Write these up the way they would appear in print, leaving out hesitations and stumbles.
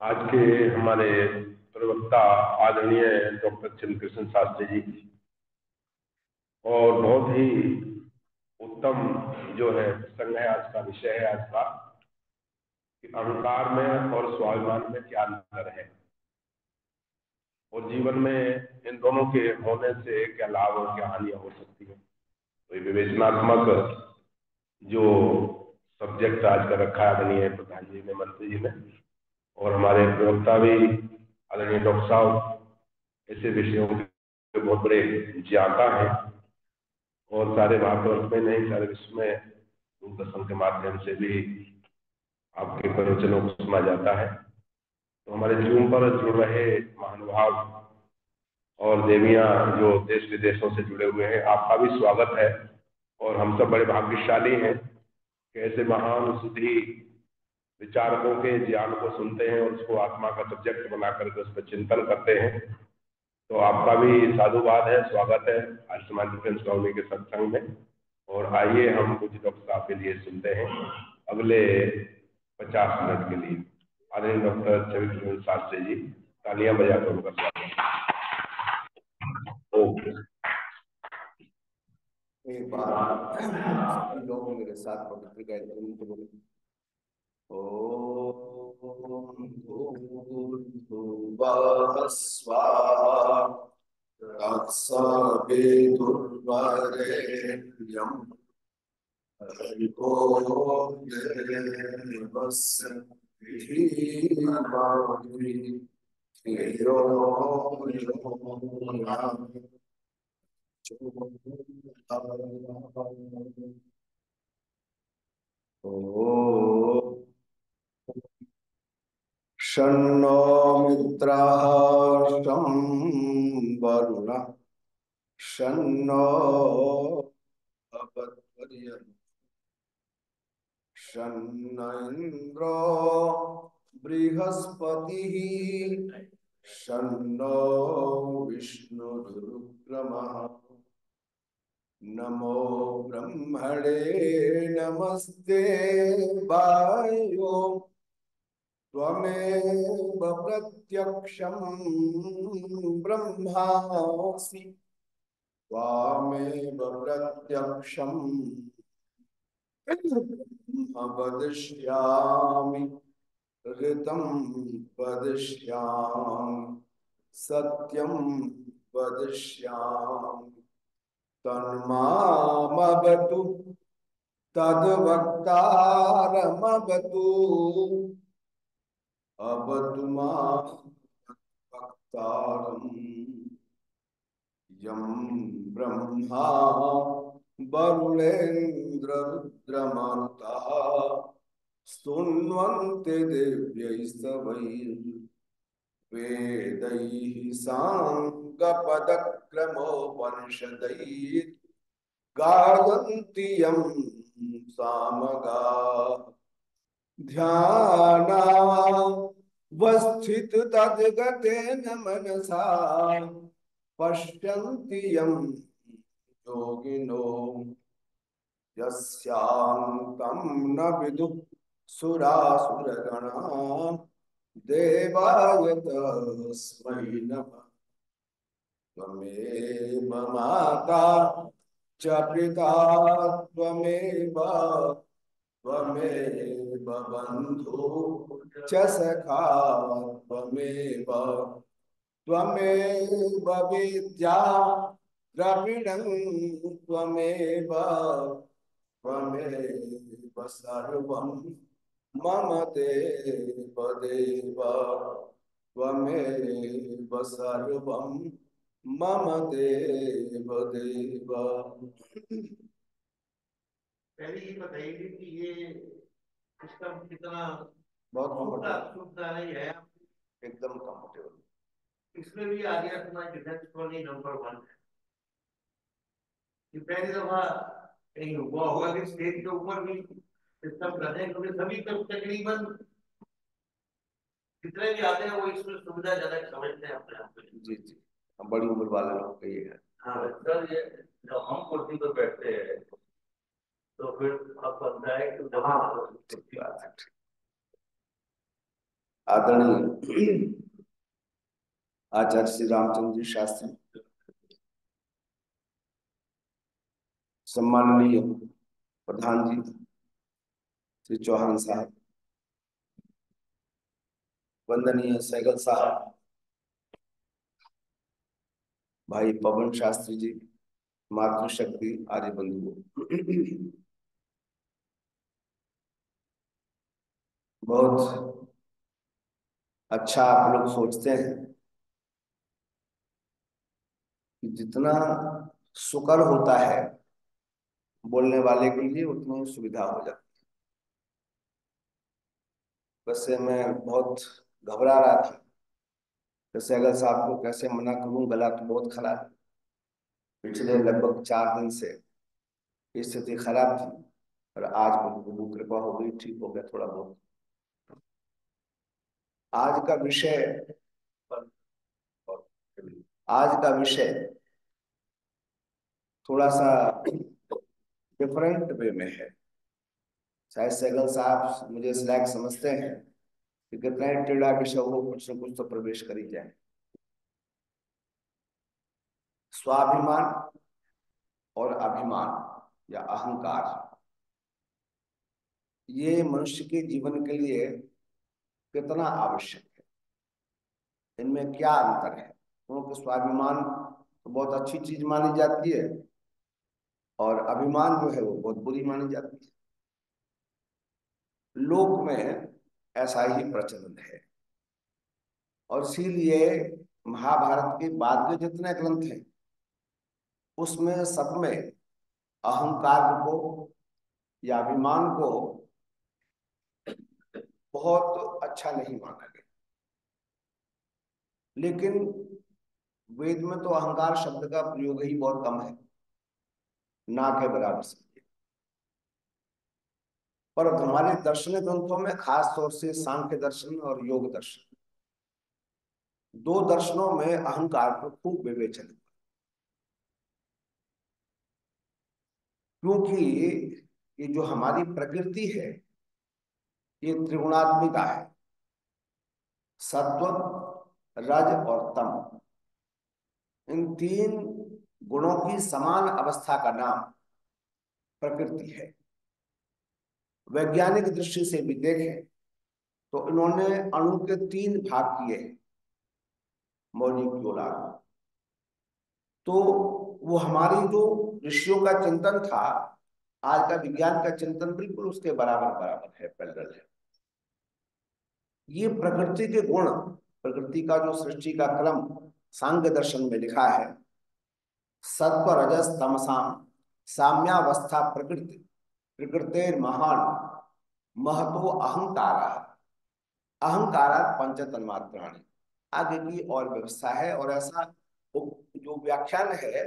आज के हमारे प्रवक्ता आदरणीय डॉक्टर चंद्रकृष्ण शास्त्री जी और बहुत ही उत्तम जो है प्रसंग है। आज का विषय है आज का कि अहंकार में और स्वाभिमान में क्या अंतर है और जीवन में इन दोनों के होने से क्या लाभ और क्या हानियां हो सकती है। तो ये विवेचनात्मक जो सब्जेक्ट आज का रखा है आदरणीय प्रधान जी ने, मंत्री जी ने, और हमारे प्रवक्ता भी आदरणीय डॉक्टर साहब ऐसे विषयों के बहुत बड़े ज्ञाता हैं और सारे भारतवर्ष में नहीं सारे विश्व में दूरदर्शन के माध्यम से भी आपके प्रवचनों को सुना जाता है। तो हमारे जूम पर जुड़ रहे महानुभाव और देवियां जो देश विदेशों से जुड़े हुए हैं, आपका भी स्वागत है। और हम सब बड़े भाग्यशाली हैं कि ऐसे महान सुधी विचारकों के ज्ञान को सुनते हैं और उसको आत्मा का सब्जेक्ट बना करके उस पर चिंतन करते हैं। तो आपका भी साधुवाद है, स्वागत है आज समाज डिफेंस कॉलोनी के सत्संग में। और आइए हम कुछ डॉक्टर साहब के लिए सुनते हैं अगले 50 मिनट के लिए। आदरणीय डॉक्टर चंद्रकृष्ण शास्त्री जी, तालियां बजाकर उनका स्वागत। ओके। एक बार सभी लोग मेरे साथ पवित्र गायत्री मंत्र बोले। ओम भूर्भुवः स्वाहा तत्सवितुर्वरेण्यं भर्गो देवस्य धीमहि धियो यो नः शन्नो मित्रः शं वरुणः शन्नो भवत्वर्यः शन्न इन्द्रो बृहस्पतिः शन्नो विष्णुरुक्रमः नमो ब्रह्मणे नमस्ते वायो त्वमेव प्रत्यक्षं ब्रह्मासि त्वामेव प्रत्यक्षं वदिष्यामि ऋतं वदिष्यामि सत्यं वदिष्यामि तन्मामवतु तद्वक्तारमवतु अवतु मां वक्तारम् यं ब्रह्मा वरुणेन्द्ररुद्रमरुतः स्तुन्वन्ते दिव्यैस्तवैर्वेदैः साङ्गपदक्रमोपनिषदैः गायन्ति यं सामगाः ध्यानावस्थिततद्गतेन मनसा पश्यन्ति यं योगिनो यस्यान्तं न विदुः सुरासुरगणा देवाय तस्मै नमः। त्वमेव माता च पिता त्वमेव त्वमेव बन्धुः च सखा त्वमेव त्वमेव विद्या द्रविणं त्वमेव त्वमेव सर्वं मम देव देव त्वमेव सर्वं मम देव देव। पहले ये बताइए कि ये सिस्टम कितना बहुत सुखदायी है, एकदम कंफर्टेबल। इसमें भी आ गया तुम्हारी डिफेंस कॉलोनी नंबर 1 है। ये पहली दफा कहीं हुआ होगा कि स्टेज के ऊपर भी सिस्टम करते हैं, क्योंकि सभी तकरीबन जितने भी आते हैं वो इसमें सुविधाजनक समझते हैं अपने आप को। जी जी, हम बड़ी उम्र वाले लोग का ये है। हाँ सर, ये जब हम कुर्सी पर बैठते हैं तो फिर अब बनता है कि हाँ ठीक बात है। आदरणीय आचार्य श्री रामचंद्र जी शास्त्री, सम्माननीय प्रधान जी श्री चौहान साहब, वंदनीय सहगल साहब, भाई पवन शास्त्री जी, मातृशक्ति आर्य बंधुओं, बहुत अच्छा आप लोग सोचते हैं कि जितना शुक्र होता है बोलने वाले के लिए उतनी सुविधा हो जाती है। वैसे मैं बहुत घबरा रहा था, जैसे अगर साहब को कैसे मना करूं, गला तो बहुत खराब है। पिछले लगभग 4 दिन से स्थिति खराब थी और आज प्रभु कृपा हो गई, ठीक हो गया थोड़ा बहुत। आज का विषय आज का विषय थोड़ा सा डिफरेंट वे में है। शायद सहगल साहब मुझे स्लैक समझते हैं कि कितना ही टेढ़ा विषय हो, कुछ न कुछ तो प्रवेश कर ही जाए। स्वाभिमान और अभिमान या अहंकार, ये मनुष्य के जीवन के लिए कितना आवश्यक है, इनमें क्या अंतर है? क्योंकि स्वाभिमान तो बहुत अच्छी चीज मानी जाती है और अभिमान जो है वो बहुत बुरी मानी जाती है। लोक में ऐसा ही प्रचलन है और इसीलिए महाभारत के बाद के जितने ग्रंथ हैं उसमें सब में अहंकार को या अभिमान को बहुत अच्छा नहीं माना गया। लेकिन वेद में तो अहंकार शब्द का प्रयोग ही बहुत कम है, ना के बराबर समझिए। पर हमारे दर्शन ग्रंथों में खास तौर से सांख्य दर्शन और योग दर्शन, दो दर्शनों में अहंकार को खूब विवेचन है। क्योंकि ये जो हमारी प्रकृति है ये त्रिगुणात्मिका है, सत्व, रज और तम। इन 3 गुणों की समान अवस्था का नाम प्रकृति है। वैज्ञानिक दृष्टि से भी देखें तो इन्होंने अणु के 3 भाग किए, मॉलिक्यूलर। तो वो हमारी जो ऋषियों का चिंतन था, आज का विज्ञान का चिंतन बिल्कुल उसके बराबर बराबर है, पैरेलल है। ये प्रकृति के गुण, प्रकृति का जो सृष्टि का क्रम सांख्य दर्शन में लिखा है, सत्व रजस तमसाम साम्यावस्था प्रकृति प्रकृतेर महान महतो अहंकार अहंकारात पंच तन्मात्राणि। आगे की और व्यवस्था है और ऐसा जो व्याख्यान है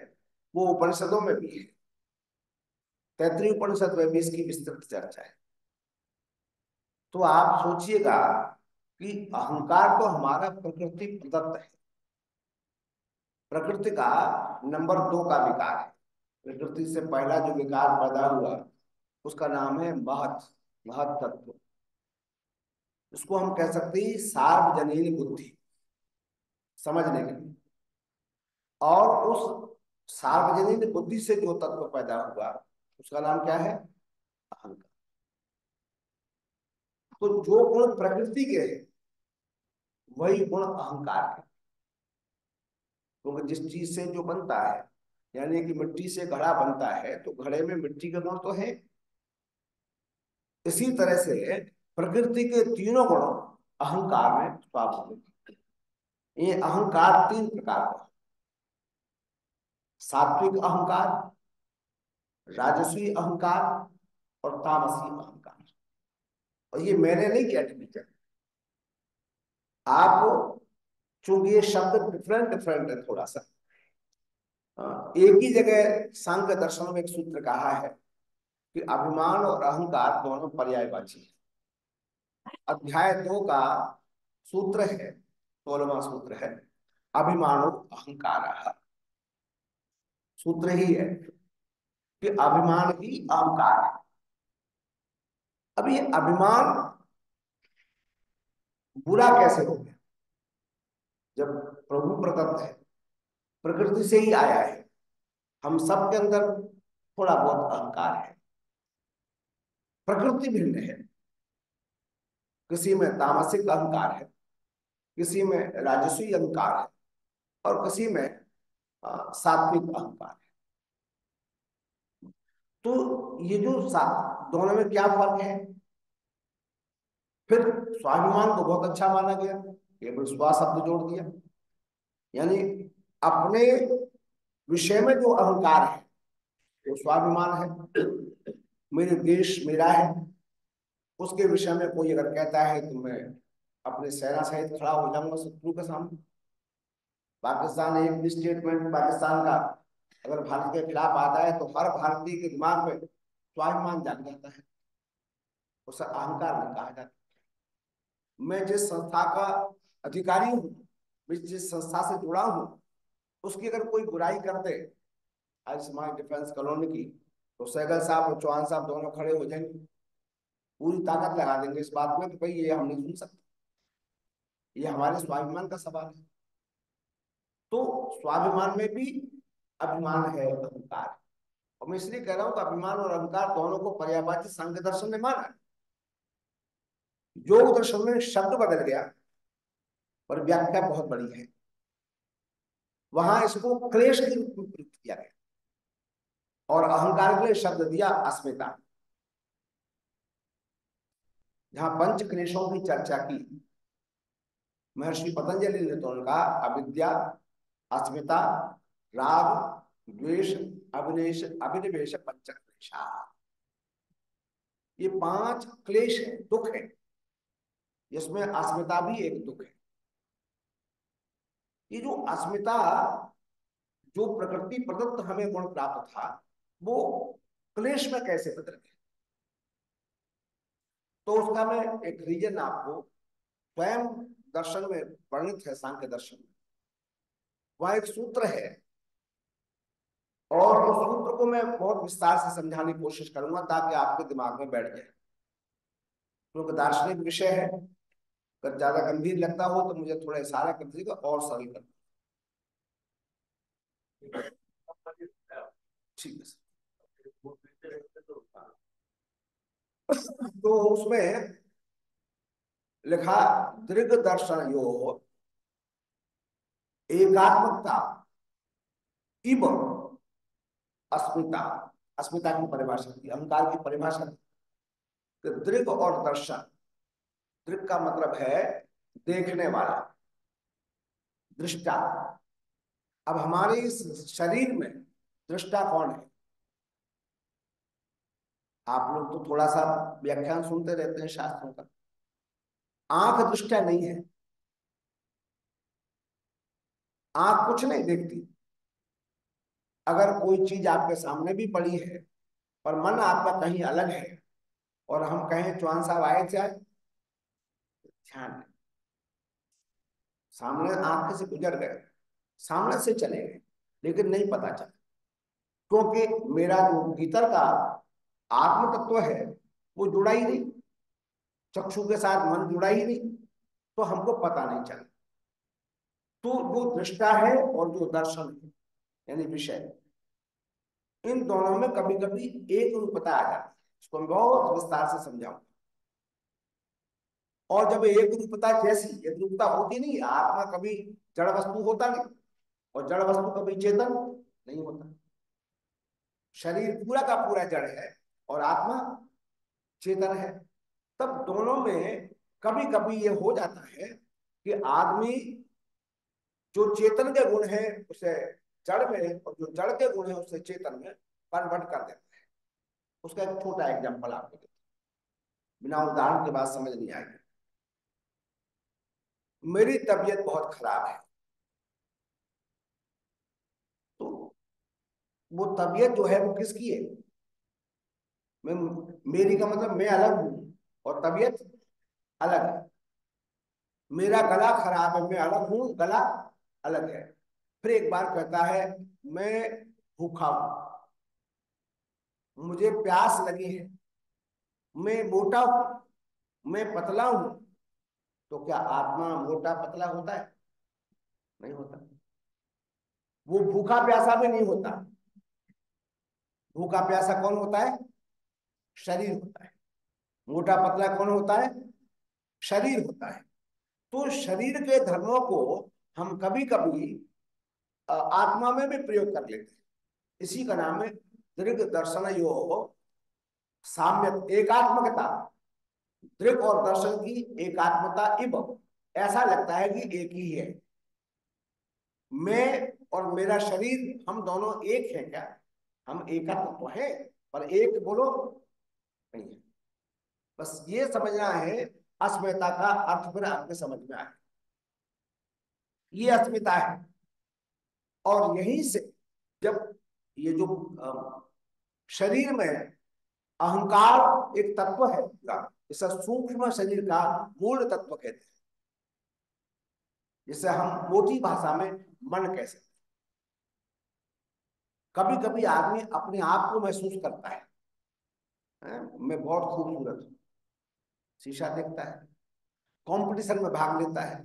वो उपनिषदों में भी है। तैत्तिरीय उपनिषद में भी इसकी विस्तृत चर्चा है। तो आप सोचिएगा कि अहंकार तो हमारा प्रकृति प्रदत्त है, प्रकृति का नंबर 2 का विकार है। प्रकृति से पहला जो विकार पैदा हुआ उसका नाम है महत, महत तत्व। उसको हम कह सकते हैं सार्वजनीन बुद्धि, समझने के लिए। और उस सार्वजनीन बुद्धि से जो तत्व पैदा हुआ उसका नाम क्या है? अहंकार। तो जो गुण प्रकृति के हैं वही गुण अहंकार है। क्योंकि जिस चीज से जो बनता है, यानी कि मिट्टी से घड़ा बनता है तो घड़े में मिट्टी के गुण तो है। इसी तरह से प्रकृति के तीनों गुण अहंकार में स्वाभाविक। ये अहंकार 3 प्रकार का, सात्विक अहंकार, राजसी अहंकार और तामसी अहंकार। और ये मैंने नहीं किया टीचर, आप, चूंकि ये शब्द डिफरेंट डिफरेंट है थोड़ा सा। एक ही जगह सांख्य दर्शन में एक सूत्र कहा है कि अभिमान और अहंकार दोनों पर्यायवाची है। अध्याय 2 का सूत्र है, 16वां सूत्र है, अभिमानो अहंकार। सूत्र ही है कि अभिमान ही अहंकार है। अब ये अभिमान बुरा कैसे हो गया? जब प्रभु प्रदत्त है, प्रकृति से ही आया है, हम सबके अंदर थोड़ा बहुत अहंकार है, प्रकृति भिन्न है। किसी में तामसिक अहंकार है, किसी में राजसी अहंकार है, और किसी में सात्विक अहंकार है। तो ये जो दोनों में क्या फर्क है? फिर स्वाभिमान को बहुत अच्छा माना गया, केवल स्वा शब्द जोड़ दिया, यानी अपने विषय में जो अहंकार है वो स्वाभिमान है। मेरे देश मेरा है, उसके विषय में कोई अगर कहता है तो मैं अपने सेना सहित खड़ा हो जाऊंगा शत्रु के सामने। पाकिस्तान एक भी स्टेटमेंट पाकिस्तान का अगर भारत के खिलाफ आता है तो हर भारतीय के दिमाग में स्वाभिमान जाग जाता है, उसे अहंकार नहीं कहा जाता। मैं जिस संस्था का अधिकारी हूँ, मैं जिस संस्था से जुड़ा हूँ, उसकी अगर कोई बुराई कर दे, आयुष्मान डिफेंस कॉलोनी की, तो सहगल साहब और चौहान साहब दोनों खड़े हो जाएंगे, पूरी ताकत लगा देंगे इस बात में कि भाई ये हम नहीं सुन सकते, ये हमारे स्वाभिमान का सवाल है। तो स्वाभिमान में भी अभिमान है, अहंकार। और मैं इसलिए कह रहा हूं कि अभिमान और अहंकार दोनों को पर्यायवाची सांख्य दर्शन ने माना है। योग दर्शन में शब्द बदल गया पर व्याख्या बहुत बड़ी है, वहां इसको क्लेश के रूप में प्रयुक्त किया गया और अहंकार के लिए शब्द दिया अस्मिता। जहां पंच क्लेशों की चर्चा की महर्षि पतंजलि ने तो उनका अविद्या, अस्मिता, राग, द्वेष, अभिनिवेश, अभिनिवेश, पंच क्लेशा, ये 5 क्लेश है, दुख है। इसमें अस्मिता भी एक दुख है। ये जो अस्मिता, जो प्रकृति प्रदत्त हमें गुण प्राप्त था, वो क्लेश में कैसे बदल गया? तो उसका मैं एक रीजन आपको स्वयं दर्शन में वर्णित है, सांख्य दर्शन में। वहां एक सूत्र है और उस सूत्र को मैं बहुत विस्तार से समझाने की कोशिश करूंगा ताकि आपके दिमाग में बैठ जाए, क्योंकि दार्शनिक विषय है। अगर ज्यादा गंभीर लगता हो तो मुझे थोड़ा इशारा कर दीजिएगा और सरल कर, ठीक है। तो उसमें लिखा दृग दर्शन यो एकात्मकता इव अस्मिता। अस्मिता की परिभाषा दी, अहंकार की परिभाषा दी। तो दृग और दर्शन, दृग का मतलब है देखने वाला, दृष्टा। अब हमारे इस शरीर में दृष्टा कौन है? आप लोग तो थोड़ा सा व्याख्यान सुनते रहते हैं शास्त्रों का। आंख दृष्टा नहीं है, आंख कुछ नहीं देखती। अगर कोई चीज आपके सामने भी पड़ी है पर मन आपका कहीं अलग है और हम कहें चौहान साहब आए थे, ध्यान नहीं, सामने आंख से गुजर गए, सामने से चले गए, लेकिन नहीं पता चला, क्योंकि मेरा जो भीतर का आत्म तत्व है वो जुड़ा ही नहीं, चक्षु के साथ मन जुड़ा ही नहीं, तो हमको पता नहीं चला। तो जो दृष्टा है और जो दर्शन है यानी विषय, इन दोनों में कभी कभी एक रूपता आ जाती है। इसको मैं बहुत विस्तार से समझाऊंगा। और जब एक रूपता, जैसी एक रूपता होती नहीं, आत्मा कभी जड़ वस्तु होता नहीं और जड़ वस्तु कभी चेतन नहीं होता। शरीर पूरा का पूरा जड़ है और आत्मा चेतन है। तब दोनों में कभी कभी ये हो जाता है कि आदमी जो चेतन के गुण है उसे जड़ में, और जो जड़ के गुण है उसे चेतन में कन्वर्ट कर देता है। उसका एक छोटा एग्जाम्पल आपको देता हूं, बिना उदाहरण के बाद समझ नहीं आएगी। मेरी तबीयत बहुत खराब है, तो वो तबीयत जो है वो किसकी है? मैं, मेरी का मतलब मैं अलग हूं और तबीयत अलग है। मेरा गला खराब है, मैं अलग हूं, गला अलग है। फिर एक बार कहता है मैं भूखा हूं, मुझे प्यास लगी है, मैं मोटा हूं, मैं पतला हूं, तो क्या आत्मा मोटा पतला होता है? नहीं होता। वो भूखा प्यासा भी नहीं होता। भूखा प्यासा कौन होता है? शरीर होता है। मोटा पतला कौन होता है? शरीर होता है। तो शरीर के धर्मों को हम कभी कभी आत्मा में भी प्रयोग कर लेते हैं। इसी का नाम है दृग दर्शन योग साम्य एकात्मकता। दृग और दर्शन की एकात्मता इव, ऐसा लगता है कि एक ही है। मैं और मेरा शरीर, हम दोनों एक हैं क्या? हम एकत्व तो है, पर एक बोलो नहीं है। बस ये समझना है, अस्मिता का अर्थ फिर आपके समझ में आए। ये अस्मिता है। और यहीं से जब ये जो शरीर में अहंकार एक तत्व है पूरा, इसे सूक्ष्म शरीर का मूल तत्व कहते हैं, जिसे हम मोटी भाषा में मन कह सकते हैं। कभी कभी आदमी अपने आप को महसूस करता है, मैं बहुत खूबसूरत हूं, शीशा देखता है, कंपटीशन में भाग लेता है,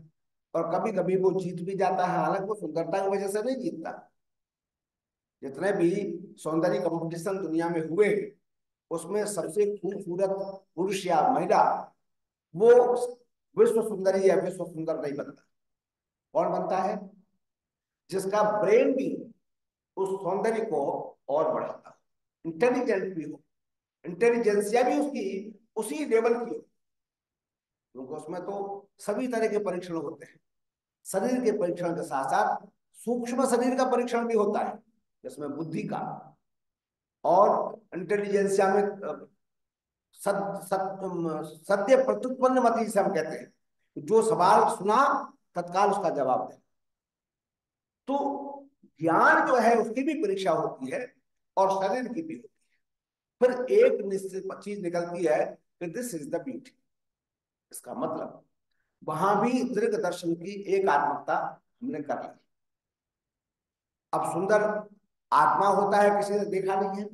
और कभी कभी वो जीत भी जाता है। हालांकि वो सुंदरता की वजह से नहीं जीतता। जितने भी सौंदर्य कंपटीशन दुनिया में हुए, उसमें सबसे खूबसूरत पुरुष या महिला वो विश्व सुंदरी या विश्व सुंदर नहीं बनता। कौन बनता है? जिसका ब्रेन भी उस सौंदर्य को और बढ़ाता हो, इंटेलिजेंट भी हो, इंटेलिजेंसिया भी उसकी उसी लेवल की हो। क्योंकि उसमें तो सभी तरह के परीक्षण होते हैं। शरीर के परीक्षण के साथ साथ सूक्ष्म शरीर का परीक्षण भी होता है, जिसमें बुद्धि का और इंटेलिजेंसिया में सत्य प्रत्युत्पन्न मति जिसे हम कहते हैं, जो सवाल सुना तत्काल उसका जवाब दे। तो ज्ञान जो है उसकी भी परीक्षा होती है और शरीर की भी होती है। फिर एक निश्चित चीज निकलती है कि दिस इज द ब्यूटी। इसका मतलब वहां भी दीर्घ दर्शन की एक आत्मकता हमने कर ली। अब सुंदर आत्मा होता है, किसी ने देखा नहीं है,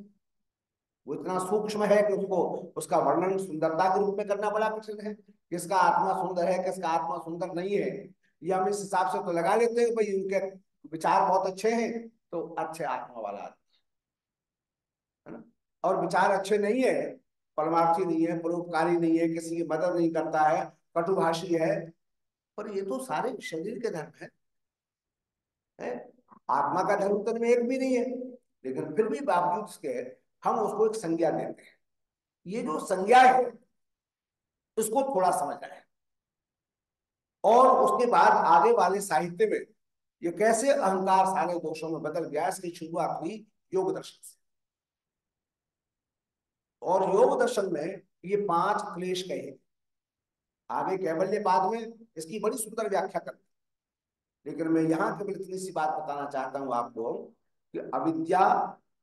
वो इतना सूक्ष्म है कि उसको उसका वर्णन सुंदरता के रूप में करना बड़ा कठिन है। किसका आत्मा सुंदर है, किसका आत्मा सुंदर नहीं है, ये हम इस हिसाब से तो लगा लेते हैं भाई उनके विचार बहुत अच्छे हैं तो अच्छे आत्मा वाला आदमी है ना। और विचार अच्छे नहीं है, परमार्थी नहीं है, परोपकारी नहीं है, किसी की मदद नहीं करता है, कटुभाषी है, पर ये तो सारे शरीर के धर्म है। आत्मा का धर्म तो में एक भी नहीं है, लेकिन फिर भी बावजूद इसके हम उसको एक संज्ञा देते हैं। ये जो संज्ञा है इसको थोड़ा समझना है। और उसके बाद आगे वाले साहित्य में ये कैसे अहंकार सारे दोषों में बदल गया, इसकी शुरुआत हुई योग दर्शन से। और योग दर्शन में ये 5 क्लेश कहे, आगे कैवल्य पाद में इसकी बड़ी सुंदर व्याख्या करते, लेकिन मैं यहां केवल इतनी सी बात बताना चाहता हूं आपको कि अविद्या,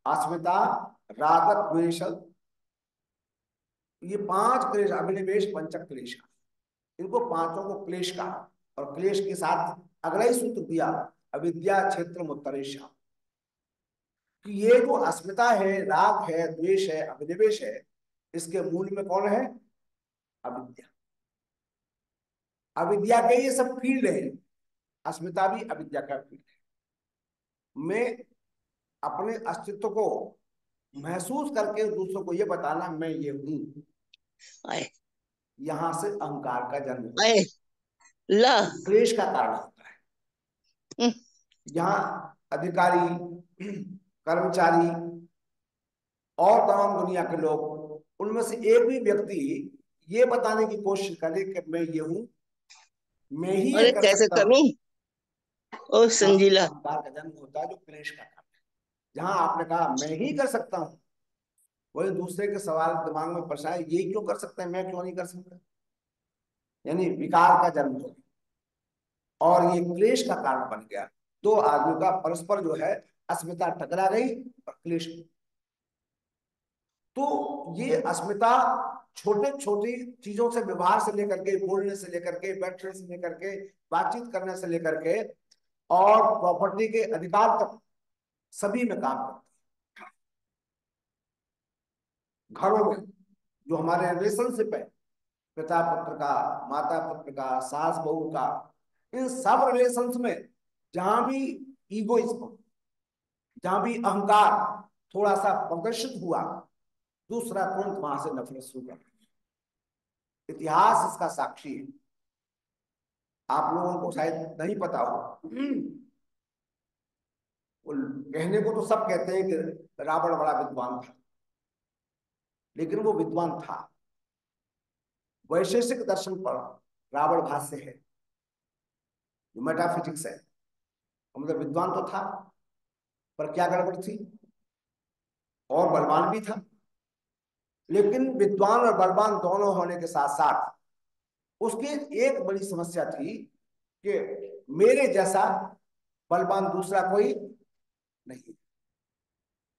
अस्मिता, राग, द्वेष, ये 5 क्लेश, अभिनिवेश पंचक क्लेश, इनको पांचों को क्लेश कहा। और क्लेश के साथ अगला ही सूत्र दिया, अविद्या क्षेत्र उत्तरेशा, कि ये जो अस्मिता है, राग है, द्वेष है, अभिनिवेश है, इसके मूल में कौन है? अविद्या। अविद्या के ये सब फील्ड है, अस्मिता भी अविद्या का फील्ड है। मैं अपने अस्तित्व को महसूस करके दूसरों को ये बताना मैं ये हूं, यहां से अहंकार का जन्म होता है, क्लेश का कारण होता है। यहाँ अधिकारी, कर्मचारी और तमाम दुनिया के लोग, उनमें से एक भी व्यक्ति ये बताने की कोशिश करे कि मैं ये हूं, मैं ही ये कर कैसे सकता हूं, कमी ओ संजीला। अहंकार का जन्म होता है, जो क्लेश का काम है। जहां आपने कहा मैं ही कर सकता हूं, वही दूसरे के सवाल दिमाग में फंसाए, ये क्यों कर सकते हैं, मैं क्यों नहीं कर सकता, यानी विकार का जन्म हो गया और ये क्लेश का कारण बन गया। दो आदमियों का परस्पर जो है अस्मिता टकरा गई और क्लेश। तो ये अस्मिता छोटे छोटी चीजों से, व्यवहार से लेकर के, बोलने से लेकर के, बैठने से लेकर के, बातचीत करने से लेकर के और प्रॉपर्टी के अधिकार तक सभी में काम करती है। घरों में जो हमारे रिलेशनशिप है, पिता पुत्र का, माता पुत्र का, सास बहू का, इन सब रिलेशंस में जहां भी ईगोइज्म, जहां भी अहंकार थोड़ा सा प्रदर्शित हुआ, दूसरा तुरंत वहां से नफरत शुरू कर। इतिहास इसका साक्षी है। आप लोगों को शायद नहीं पता हो, वो कहने को तो सब कहते हैं कि रावण बड़ा विद्वान था, लेकिन वो विद्वान था। वैशेषिक दर्शन पर रावण भाष्य है, जो मेटाफिजिक्स है, मतलब विद्वान तो था, पर क्या गड़बड़ थी, और बलवान भी था। लेकिन विद्वान और बलवान दोनों होने के साथ साथ उसकी एक बड़ी समस्या थी कि मेरे जैसा बलवान दूसरा कोई नहीं,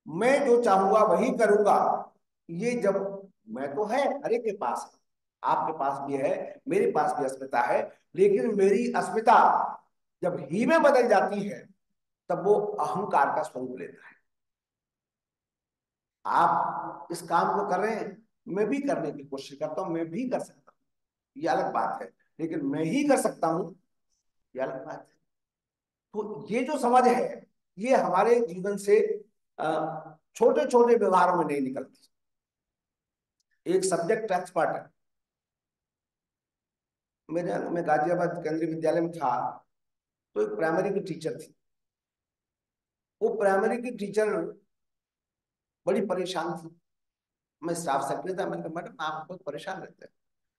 मैं जो चाहूंगा वही करूंगा। ये जब, मैं तो है, हर एक के पास है, आपके पास भी है, मेरे पास भी अस्मिता है, लेकिन मेरी अस्मिता जब ही में बदल जाती है तब वो अहंकार का स्वरूप लेता है। आप इस काम को कर रहे हैं, मैं भी करने की कोशिश करता हूं, मैं भी कर सकता हूं, ये अलग बात है, लेकिन मैं ही कर सकता हूं, ये अलग बात है। तो ये जो समझ है, ये हमारे जीवन से छोटे छोटे व्यवहारों में नहीं निकलती। एक सब्जेक्ट एक्सपर्ट है, मैं गाजियाबाद केंद्रीय विद्यालय में था, तो एक प्राइमरी की टीचर थी। वो प्राइमरी की टीचर बड़ी परेशान थी। मैं स्टाफ सेक्रेटरी था, मैंने कहा मैडम आप बहुत परेशान रहते हैं,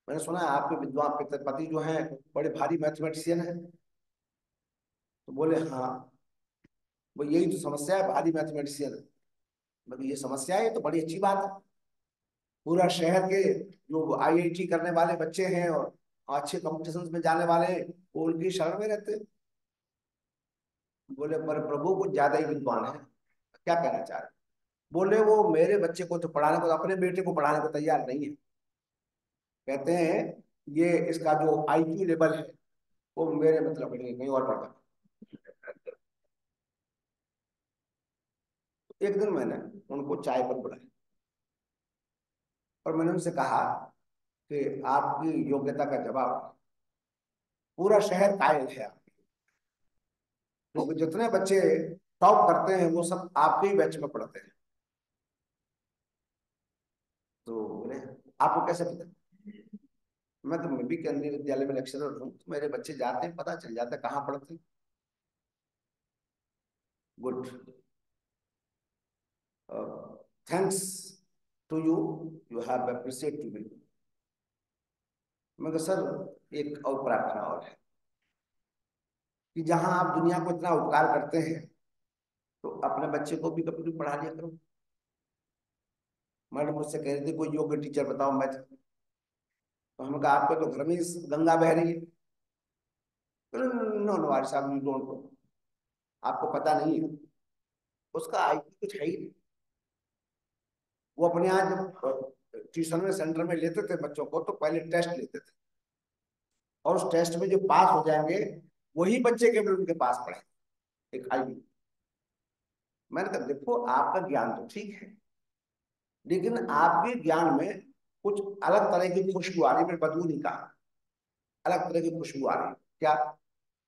मैंने सुना है आपके विद्वान पति जो हैं बड़े भारी मैथमेटिशियन हैं। तो बोले हाँ, वो यही तो समस्या है, भारी मैथमेटिशियन है। मतलब ये समस्या है, ये तो बड़ी अच्छी बात है। पूरा शहर के जो आईआईटी करने वाले बच्चे हैं और अच्छे कॉम्पिटिशन्स में जाने वाले हैं, वो उनकी शरण में रहते हैं। बोले पर प्रभु कुछ ज्यादा ही विद्वान है, क्या कहना चाह रहे? बोले वो मेरे बच्चे को तो पढ़ाने को, अपने बेटे को पढ़ाने को तैयार नहीं है। कहते हैं ये इसका जो आईक्यू लेवल है वो मेरे मतलब कहीं और पढ़ता। एक दिन मैंने उनको चाय पर बुलाया और मैंने उनसे कहा कि आपकी योग्यता का जवाब पूरा शहर कायल है आपकी, क्योंकि जितने बच्चे टॉप करते हैं वो सब आपके ही बैच में पढ़ते हैं। तो बोले आपको कैसे पता? मैं भी केंद्रीय विद्यालय में लेक्चरर हूँ, तो मेरे बच्चे जाते हैं, पता चल जाता है कहाँ पढ़ते हैं। Good, thanks to you, you have appreciate to me. मगर सर एक और प्रार्थना और है कि जहां आप दुनिया को इतना उपकार करते हैं तो अपने बच्चे को भी कभी पढ़ा लिया करो। मैडम मुझसे कह रही थी कोई योग्य टीचर बताओ मैथ। तो हमने कहा आपके तो घर में गंगा बह रही है। नो नो आर साहब, यू डोंट नो, आपको पता नहीं है, उसका आईक्यू कुछ है ही नहीं। वो अपने यहाँ जब ट्यूशन में सेंटर में लेते थे बच्चों को, तो पहले टेस्ट लेते थे, और उस टेस्ट में जो पास हो जाएंगे वही बच्चे केवल उनके पास पढ़े एक आईक्यू। मैंने कहा देखो आपका ज्ञान तो ठीक है, लेकिन आपके ज्ञान में कुछ अलग तरह की खुशबू आ रही है, बदबू नहीं कहा, अलग तरह की खुशबू आ रही है। क्या?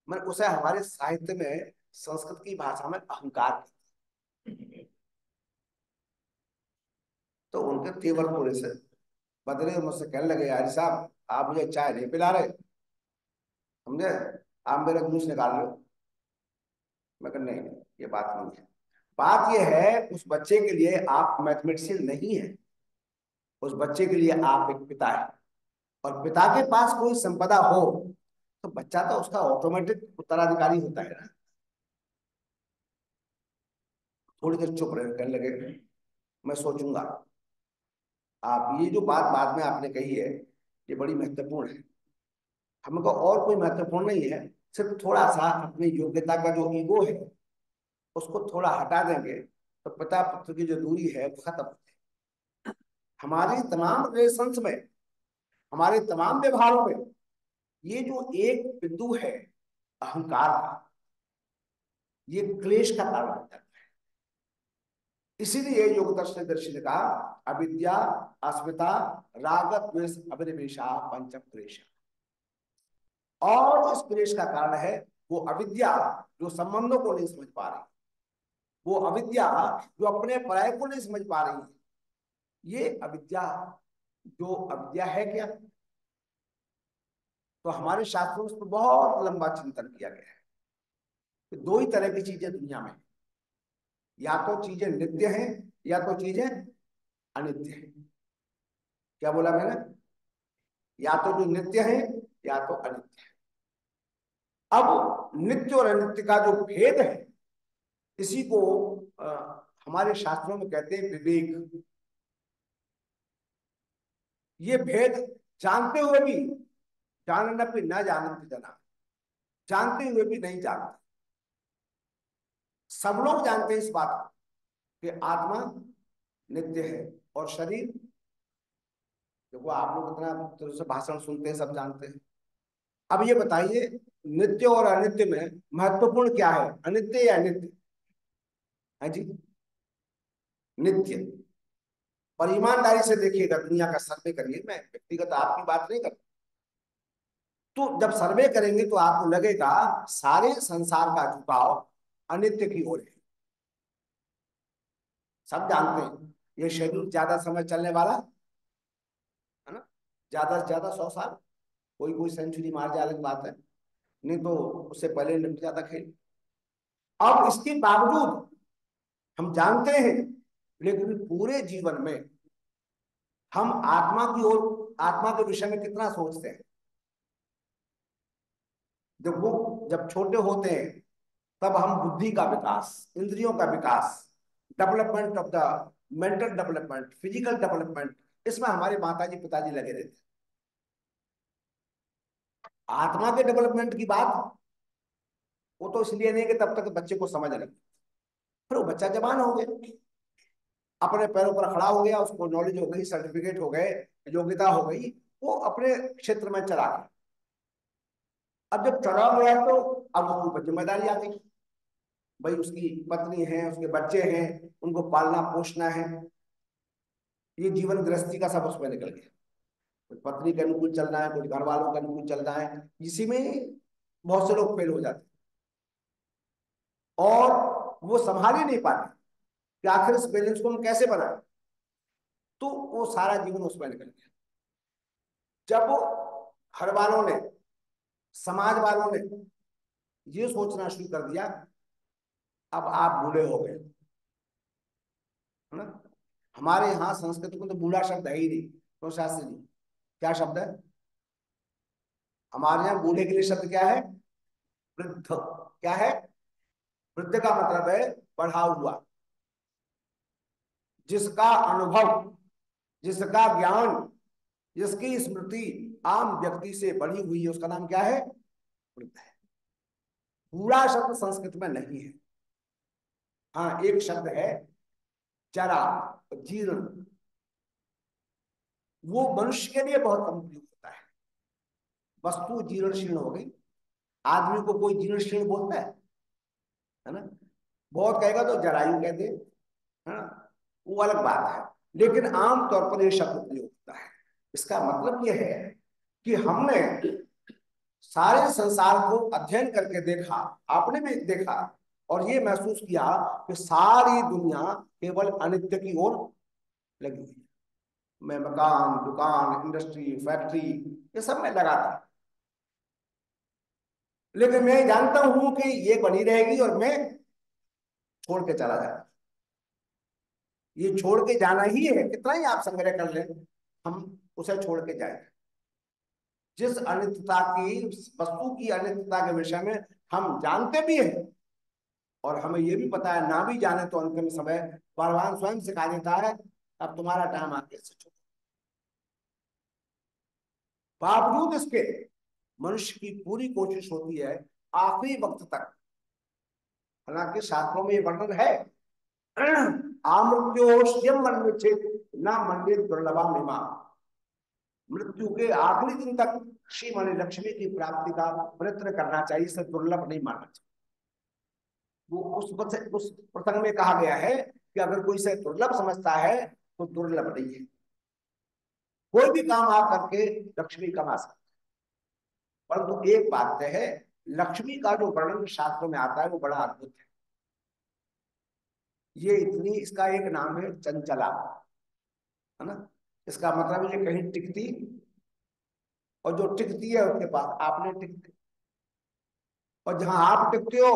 मैं उसे हमारे साहित्य में, संस्कृत की भाषा में अहंकार कहते हैं। तो उनके तेवर थोड़े से बदले, मुझसे कहने लगे यार साहब आप मुझे चाय नहीं पिला रहे, समझे, आप मेरा जूस निकाल रहे हो। मैं कहा नहीं नहीं, ये बात नहीं है। बात ये है उस बच्चे के लिए आप मैथमेटिशियन नहीं है, उस बच्चे के लिए आप एक पिता है, और पिता के पास कोई संपदा हो तो बच्चा तो उसका ऑटोमेटिक उत्तराधिकारी होता है ना। थोड़ी देर चुप रहे, कहने लगे मैं सोचूंगा। आप ये जो बात बाद में आपने कही है ये बड़ी महत्वपूर्ण है। हमको और कोई महत्वपूर्ण नहीं है, सिर्फ थोड़ा सा अपनी योग्यता का जो ईगो है उसको थोड़ा हटा देंगे तो पिता पुत्र की जो दूरी है वो खत्म। हमारी तमाम रिलेशंस में, हमारे तमाम व्यवहारों में ये जो एक बिंदु है अहंकार का, ये क्लेश का कारण बन जाता है। इसीलिए योग दर्शन दर्शन का अविद्या, अस्मिता, राग, द्वेष, अभिनिवेशा, पंचम क्लेश। और इस क्लेश का कारण है वो अविद्या जो संबंधों को नहीं समझ पा रही, वो अविद्या जो अपने पराय को नहीं समझ पा रही है। ये अविद्या जो अविद्या है क्या, तो हमारे शास्त्रों में उस पर बहुत लंबा चिंतन किया गया है कि दो ही तरह की चीजें दुनिया में, या तो चीजें नित्य हैं या तो चीजें अनित्य हैं। क्या बोला मैंने? या तो जो नित्य है या तो अनित्य है। अब नित्य और अनित्य का जो भेद है, इसी को हमारे शास्त्रों में कहते हैं विवेक। ये भेद जानते हुए भी, जानन्नपि न जानन्ति जना, जानते हुए भी नहीं जानते। सब लोग जानते हैं इस बात को कि आत्मा नित्य है और शरीर, देखो आप लोग इतना तरह से भाषण सुनते हैं, सब जानते हैं। अब ये बताइए नित्य और अनित्य में महत्वपूर्ण क्या है, अनित्य या नित्य? है जी, नित्य। और ईमानदारी से देखिएगा, दुनिया का सर्वे करिए, मैं व्यक्तिगत आपकी बात नहीं करता, तो जब सर्वे करेंगे तो आपको लगेगा सारे संसार का झुकाव अनित्य की ओर है। सब जानते हैं ये शरीर ज्यादा समय चलने वाला है ना, ज्यादा से ज्यादा 100 साल, कोई कोई सेंचुरी मार जाए अलग बात है, नहीं तो उससे पहले निपट जाता खेल। अब इसके बावजूद हम जानते हैं, लेकिन पूरे जीवन में हम आत्मा की ओर, आत्मा के विषय में कितना सोचते हैं। देखो जब छोटे होते हैं तब हम बुद्धि का विकास, इंद्रियों का विकास, development of the mental development, physical development, इसमें हमारे माताजी पिताजी लगे रहते। आत्मा के डेवलपमेंट की बात वो तो इसलिए नहीं कि तब तक बच्चे को समझ लगे, फिर वो बच्चा जवान हो गया, अपने पैरों पर खड़ा हो गया, उसको नॉलेज हो गई, सर्टिफिकेट हो गए, योग्यता हो गई, वो अपने क्षेत्र में चला गया। अब जब चला गया तो अब उसके ऊपर जिम्मेदारी आ गई, भाई उसकी पत्नी है, उसके बच्चे हैं, उनको पालना पोषना है। ये जीवन गृहस्थी का सब उसमें निकल गया। कुछ पत्नी के अनुकूल चलना है, कुछ घर वालों के अनुकूल चलना है, इसी में बहुत से लोग फेल हो जाते और वो संभाल ही नहीं पाते कि आखिर इस बैलेंस को हम कैसे बनाए। तो वो सारा जीवन उसमें निकल गया। जब घर वालों ने, समाज वालों ने ये सोचना शुरू कर दिया, अब आप बूढ़े हो गए, है ना। हमारे यहाँ संस्कृत में तो बूढ़ा शब्द है ही नहीं, तो शास्त्री जी क्या शब्द है हमारे यहाँ बूढ़े के लिए? शब्द क्या है? वृद्ध। क्या है? वृद्ध का मतलब है बढ़ा हुआ, जिसका अनुभव, जिसका ज्ञान, जिसकी स्मृति आम व्यक्ति से बढ़ी हुई है, उसका नाम क्या है? वृद्ध है। बूढ़ा शब्द संस्कृत में नहीं है। हाँ एक शब्द है जरा, जीर्ण, वो मनुष्य के लिए बहुत कम उपयोग होता है। वस्तु जीर्ण शीर्ण हो गई, आदमी को कोई जीर्ण शीर्ण बोलता है ना, बहुत कहेगा तो जरायु कहते हैं, है ना, वो अलग बात है। लेकिन आमतौर पर यह शब्द प्रयोग होता है। इसका मतलब यह है कि हमने सारे संसार को अध्ययन करके देखा, आपने भी देखा और ये महसूस किया कि सारी दुनिया केवल अनित्य की ओर लगी हुई है। मैं मकान, दुकान, इंडस्ट्री, फैक्ट्री, ये सब में लगा था, लेकिन मैं जानता हूं कि ये बनी रहेगी और मैं छोड़ के चला जाऊंगा। ये छोड़ के जाना ही है, कितना ही आप संग्रह कर लें, हम उसे छोड़ के जाएंगे। जिस अनित्यता की, वस्तु की अनित्यता के विषय में हम जानते भी हैं और हमें यह भी पता है, ना भी जाने तो अंतिम समय भगवान स्वयं सिखा देता है, अब तुम्हारा टाइम आगे से छोड़ो। बावजूद इसके मनुष्य की पूरी कोशिश होती है आखिरी वक्त तक, हालांकि शास्त्रों में वर्णन है, आमृत्योश्यम मन्विच्छेद न मंडित दुर्लभा मिमा, मृत्यु के आखिरी दिन तक श्री मणि लक्ष्मी की प्राप्ति का प्रयत्न करना चाहिए, इसे दुर्लभ नहीं मानना चाहिए। वो उस प्रसंग में कहा गया है कि अगर कोई इसे दुर्लभ समझता है तो दुर्लभ नहीं है। कोई भी काम आप करके लक्ष्मी कमा सकते, परंतु एक बात है, लक्ष्मी का जो वर्णन शास्त्रों में आता है वो बड़ा अद्भुत है। ये इतनी, इसका एक नाम है चंचला, है ना। इसका मतलब ये कहीं टिकती, और जो टिकती है उसके पास आपने टिकते, और जहां आप टिकते हो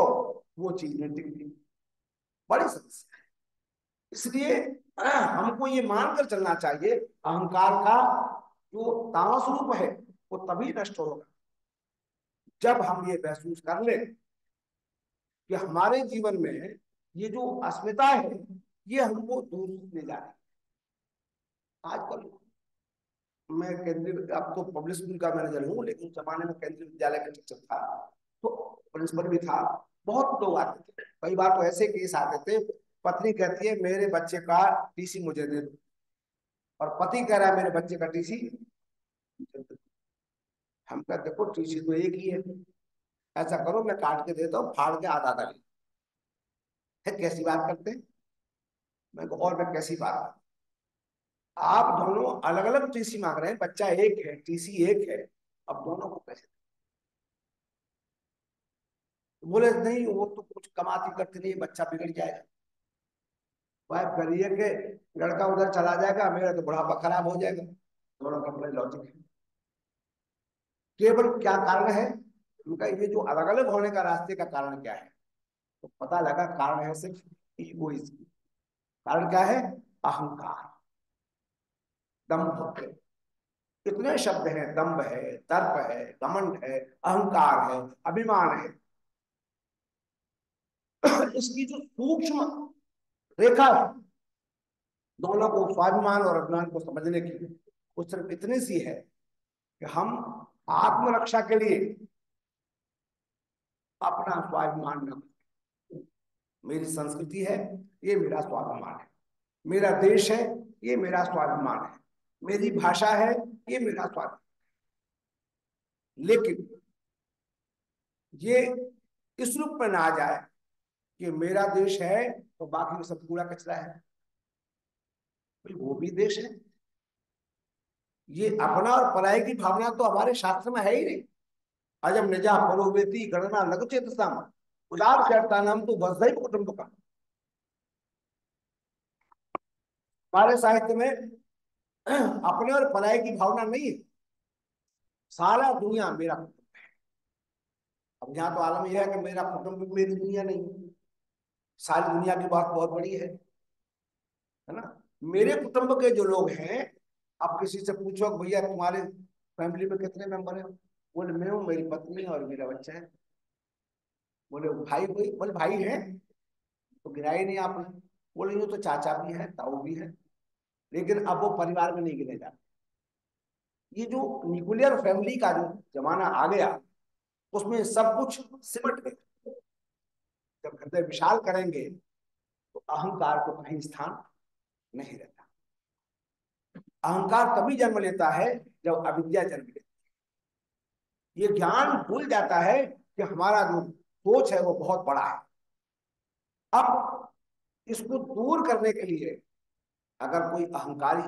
वो चीज नहीं टिकती। बड़ी समस्या है। इसलिए हमको ये मानकर चलना चाहिए, अहंकार का जो तामस रूप है वो तभी नष्ट होगा जब हम ये महसूस कर ले कि हमारे जीवन में ये जो अस्मिता है ये हमको दूर ले जा रही है। आजकल मैं केंद्रीय, अब तो पब्लिक स्कूल का मैनेजर हूँ, लेकिन उस जमाने में केंद्रीय विद्यालय का टीचर था, तो प्रिंसिपल भी था। बहुत लोग आते थे, कई बार तो ऐसे केस आते थे, पत्नी कहती है मेरे बच्चे का टीसी मुझे दे दो, और पति कह रहा है मेरे बच्चे का टीसी। हम कहते देखो टीसी तो एक ही है, ऐसा करो मैं काट के देता हूँ, फाड़ के आधा आधा ले। कैसी बात करते हैं? मैं और मैं कैसी बात, आप दोनों अलग अलग टीसी मांग रहे हैं, बच्चा एक है, टीसी एक है, अब दोनों को कैसे? बोले नहीं वो तो कुछ कमाती करती नहीं, बच्चा बिगड़ जाएगा। वह करिए कि लड़का उधर चला जाएगा, मेरा तो बुढ़ापा खराब हो जाएगा। दोनों का अपना लॉजिक है। केवल क्या कारण है उनका, ये जो अलग अलग होने का रास्ते का कारण क्या है? तो पता लगा कारण है सिर्फ ईगोइज्म। कारण क्या है? अहंकार, दंभ। इतने शब्द हैं, दंभ है, दर्प है, घमंड है, अहंकार है, अभिमान है। इसकी जो सूक्ष्म रेखा है दोनों को, स्वाभिमान और अभिमान को समझने की, वो सिर्फ इतनी सी है कि हम आत्मरक्षा के लिए अपना स्वाभिमान न, मेरी संस्कृति है ये मेरा स्वाभिमान है, मेरा देश है ये मेरा स्वाभिमान है, मेरी भाषा है ये मेरा स्वाभिमान। लेकिन ये इस रूप में ना आ जाए कि मेरा देश है तो बाकी सब पूरा कचरा है, वो भी देश है। ये अपना और पराये की भावना तो हमारे शास्त्र में है ही नहीं। अजम निजा परोवेती गणना लघु चेतसाम उदार चैतानाम तो वसुधैव कुटुंबकम। हमारे साहित्य में अपने और पराये की भावना नहीं है, सारा दुनिया मेरा कुटुंब है। अब यहाँ तो आलम यह है कि मेरा कुटुंब मेरी दुनिया नहीं है, सारी दुनिया की बात बहुत बड़ी है ना। मेरे कुटुंब के जो लोग हैं, आप किसी से पूछो भैया तुम्हारे फैमिली में कितने मेंबर हैं? बोले मैं हूँ, मेरी पत्नी और मेरा बच्चा है। बोले भाई कोई? बोले भाई है तो गिरा ही नहीं आपने। बोले यूँ तो चाचा भी है, ताऊ भी है, लेकिन अब वो परिवार में नहीं गिने जाते। ये जो न्यूक्लियर फैमिली का जो जमाना आ गया उसमें सब कुछ सिमट गया। जब हृदय विशाल करेंगे तो अहंकार को कहीं स्थान नहीं रहता। अहंकार तभी जन्म लेता है जब अविद्या जन्म लेती है। ये ज्ञान भूल जाता है कि हमारा जो सोच है वो बहुत बड़ा है। अब इसको दूर करने के लिए अगर कोई अहंकारी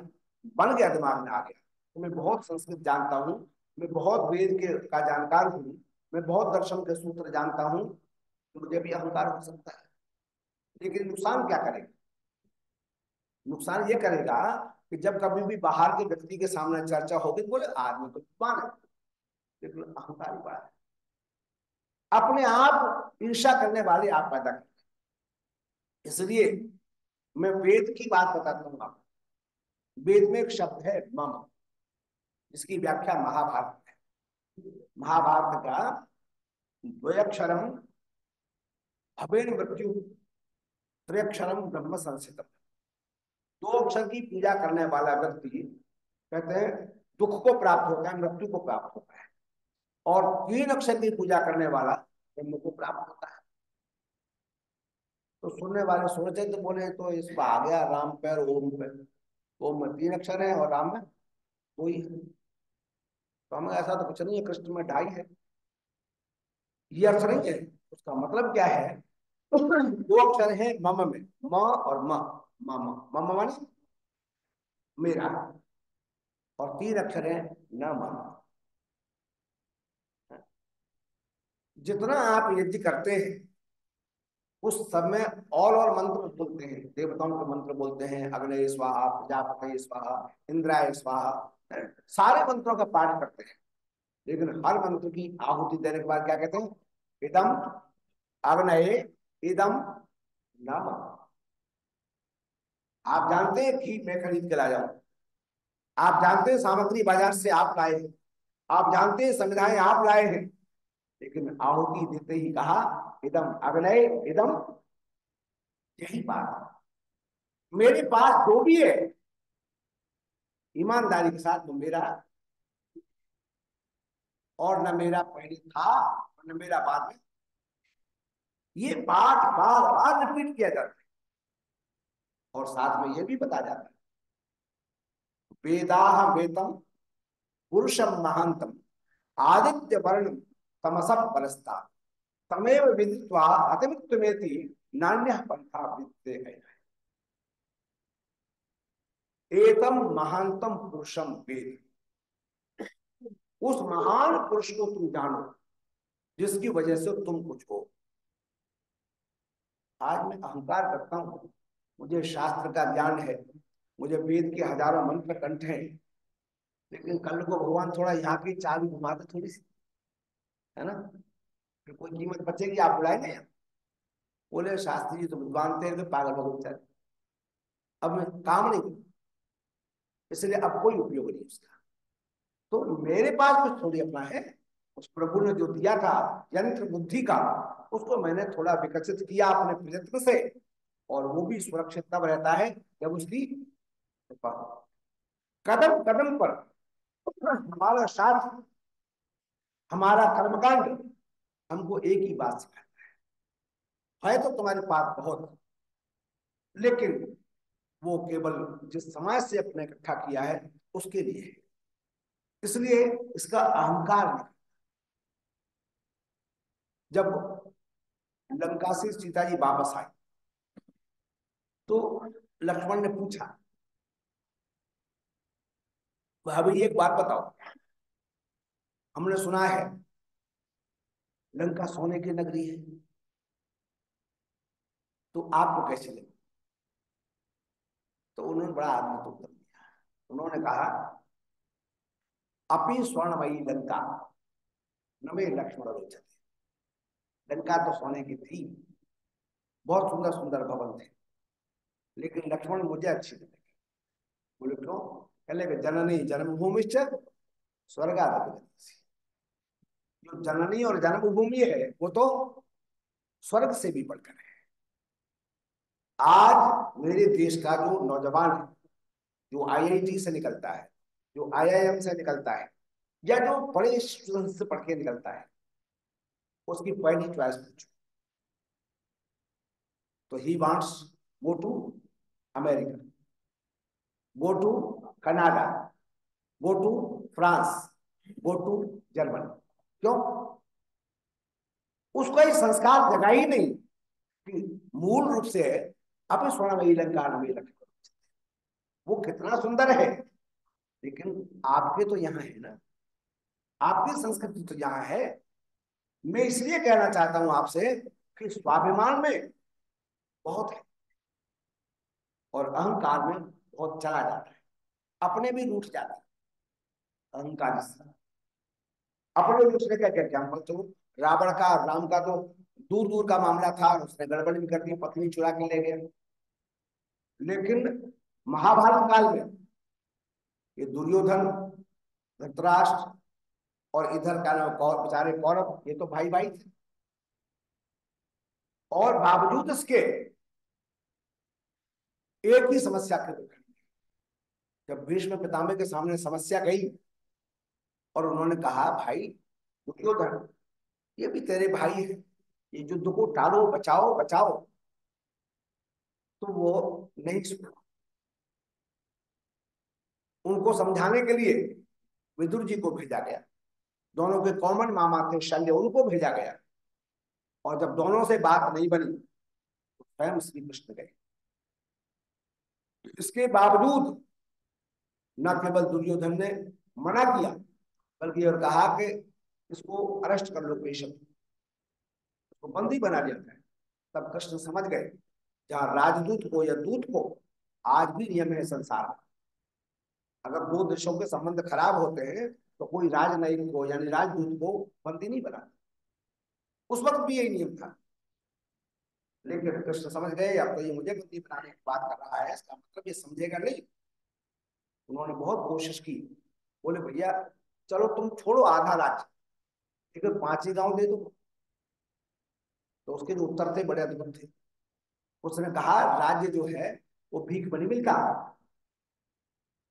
बन गया, दिमाग में आ गया, तो मैं बहुत संस्कृत जानता हूँ, मैं बहुत वेद के का जानकार हूँ, मैं बहुत दर्शन के सूत्र जानता हूँ, तो मुझे भी अहंकार हो सकता है। लेकिन नुकसान क्या करेगा? नुकसान ये करेगा कि जब कभी भी बाहर के व्यक्ति के सामने चर्चा होगी, बोले आदमी तो विद्वान है लेकिन अहंकारी बड़ा है। अपने आप ईर्ष्या करने वाले आप पैदा करते। इसलिए मैं वेद की बात बताता हूँ आपको। वेद में एक शब्द है मम, जिसकी व्याख्या महाभारत है। महाभारत का द्वयक्षरम अभेन मृत्यु त्र्यक्षरम ब्रह्म संस्थितम। दो अक्षर की पूजा करने वाला व्यक्ति कहते हैं दुख को प्राप्त होता है, मृत्यु को प्राप्त होता है, और 3 अक्षर की पूजा करने वाला ब्रह्म को प्राप्त होता है। तो सुनने वाले सोचे तो बोले तो इसको आ गया राम पैर ओम पे, ओम में 3 अक्षर है और राम में 2 ही है। तो हमें ऐसा तो कुछ नहीं है, कृष्ण में 2.5 है, ये अर्थ नहीं है। उसका मतलब क्या है? 2 अक्षर है मम में, म और म। मामा, मामा माने मेरा, और 3 अक्षर है न मामा। जितना आप यज्ञ करते हैं उस समय और मंत्र बोलते हैं, देवताओं के मंत्र बोलते हैं, अग्नये स्वाहा, प्रजापतये स्वाहा, इंद्राय स्वाहा, सारे मंत्रों का पाठ करते हैं। लेकिन हर मंत्र की आहुति देने के बाद क्या कहते हैं? इदम अग्नये इदम नम। आप जानते हैं घी मैं खरीद के लाया हूं, आप जानते हैं सामग्री बाजार से आप लाए हैं, आप जानते हैं संविधाएं आप लाए हैं, लेकिन आहुति देते ही कहा इदम अग्नये इदम। यही बात, मेरे पास जो भी है ईमानदारी के साथ वो मेरा, और न मेरा पहले था और न मेरा बाद में। ये पाठ बार बार रिपीट किया जाता है और साथ में ये भी बताया जाता है वेदाह वेदम पुरुषम महांतम आदित्य वर्णम तमसम परस्ता तमेव विदित्वा अतिमित्तमेति नान्यः पंथा विद्यते। एतम महांतम पुरुषम वेद, उस महान पुरुष को तुम जानो जिसकी वजह से तुम कुछ हो। आज मैं अहंकार करता हूं, मुझे शास्त्र का ज्ञान है, मुझे वेद के हजारों मंत्र कंठ हैं, लेकिन कल को भगवान थोड़ा यहाँ की चाबी घुमा दे थोड़ी सी, है ना, फिर कोई कीमत बचेगी? आप बुलाएंगे? बोले शास्त्री जी तो विद्वान थे, तो पागल हो गए, अब मैं काम नहीं करूं, इसलिए अब कोई उपयोग नहीं उसका। तो मेरे पास कुछ थोड़ी अपना है, उस प्रभु ने जो दिया था यंत्र बुद्धि का, उसको मैंने थोड़ा विकसित किया अपने प्रयत्न से, और वो भी सुरक्षित तब रहता है जब उसकी कृपा हो। कदम कदम पर हमारा साथ, हमारा कर्मकांड हमको एक ही बात सिखाता है तो तुम्हारे पास बहुत, लेकिन वो केवल जिस समाज से अपने इकट्ठा किया है उसके लिए है, इसलिए इसका अहंकार नहीं। जब लंका से सीता जी वापस आई तो लक्ष्मण ने पूछा, भाभी एक बात बताओ, हमने सुना है लंका सोने की नगरी है, तो आपको कैसे लगे? तो उन्होंने बड़ा आत्म उत्तर दिया, उन्होंने कहा अपी स्वर्णमयी लंका न मे लक्ष्मण रोचते। लंका तो सोने की थी, बहुत सुंदर सुंदर भवन थे, लेकिन लक्ष्मण मुझे अच्छी नहीं लगी। बोले क्यों? कहले जननी जन्मभूमि स्वर्गादपि। जो जननी और जन्मभूमि है वो तो स्वर्ग से भी बढ़कर है। आज मेरे देश का जो नौजवान है, जो आईआईटी से निकलता है, जो आईआईएम से निकलता है, या जो बड़े इंस्टीट्यूशन से पढ़ के निकलता है, उसकी पहली चॉइस पूछो तो he wants go to America, go to Canada, go to France, go to Germany. क्यों? उसका ये संस्कार जगा ही नहीं कि मूल रूप से अपने स्वर्णमयी लंका नमी लक्ष्मण, वो कितना सुंदर है, लेकिन आपके तो यहाँ है ना, आपकी संस्कृति तो यहाँ है। मैं इसलिए कहना चाहता हूं आपसे कि स्वाभिमान में बहुत है और अहंकार में बहुत चला जाता है, अपने भी रूठ जाता है अहंकार से। अपने दूसरे का क्या एग्जाम्पल, तो रावण का राम का तो दूर दूर का मामला था, उसने गड़बड़ भी कर दी, पत्नी चुरा के ले गया। लेकिन महाभारत काल में ये दुर्योधन, धृतराष्ट्र और इधर का बेचारे कौरव, ये तो भाई भाई थे, और बावजूद इसके एक ही समस्या के लिए जब भीष्म पितामह के सामने समस्या गई और उन्होंने कहा भाई दुर्योधन, ये भी तेरे भाई है, ये युद्ध को टालो, बचाओ बचाओ, तो वो नहीं सुना। उनको समझाने के लिए विदुर जी को भेजा गया, दोनों के कॉमन मामा थे शल्य, उनको भेजा गया, और जब दोनों से बात नहीं बनी तो स्वयं श्री कृष्ण गए। इसके बावजूद न केवल दुर्योधन ने मना किया, बल्कि और कहा कि इसको अरेस्ट कर लो, पेशेंट उसको बंदी बना दिया जाए। तब कृष्ण समझ गए जहां राजदूत को या दूत को, आज भी नियम है संसार में, अगर दो देशों के संबंध खराब होते हैं तो कोई राजनयिक को यानी राजदूत को बंदी नहीं बना। उस वक्त भी यही नियम था, लेकिन कृष्ण समझ गए अब तो ये मुझे बंदी बनाने की बात कर रहा है, इसका मतलब ये समझेगा नहीं। उन्होंने बहुत कोशिश की, बोले भैया चलो तुम छोड़ो आधा राज्य, लेकिन 5 ही गांव दे दो। तो उसके जो उत्तर थे बड़े अद्भुत थे। उसने कहा राज्य जो है वो भीख बनी मिलता,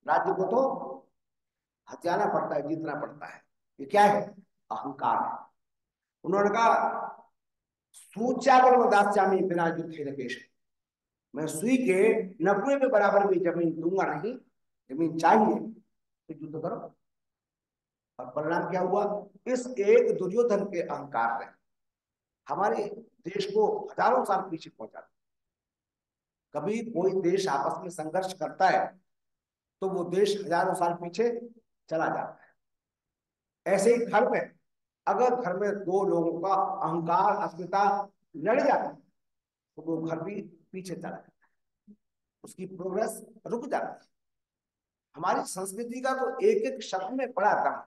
राज्य को तो हथियाना पड़ता है, जीतना पड़ता है। ये क्या है? अहंकार है। उन्होंने कहा सूच्याग्र दास्यामी बिना युद्धे नकेश, मैं सुई के 90 के बराबर भी जमीन दूंगा नहीं, जमीन चाहिए तो युद्ध करो। और परिणाम क्या हुआ? इस एक दुर्योधन के अहंकार ने हमारे देश को हजारों साल पीछे पहुंचा दिया। कभी कोई देश आपस में संघर्ष करता है तो वो देश हजारों साल पीछे चला जाता है। ऐसे ही घर में, अगर घर में दो लोगों का अहंकार अस्मिता लड़ जाता है तो वो घर भी पीछे चला जाता है, उसकी प्रोग्रेस रुक जाती है। हमारी संस्कृति का तो एक एक शब्द में बड़ा दम है।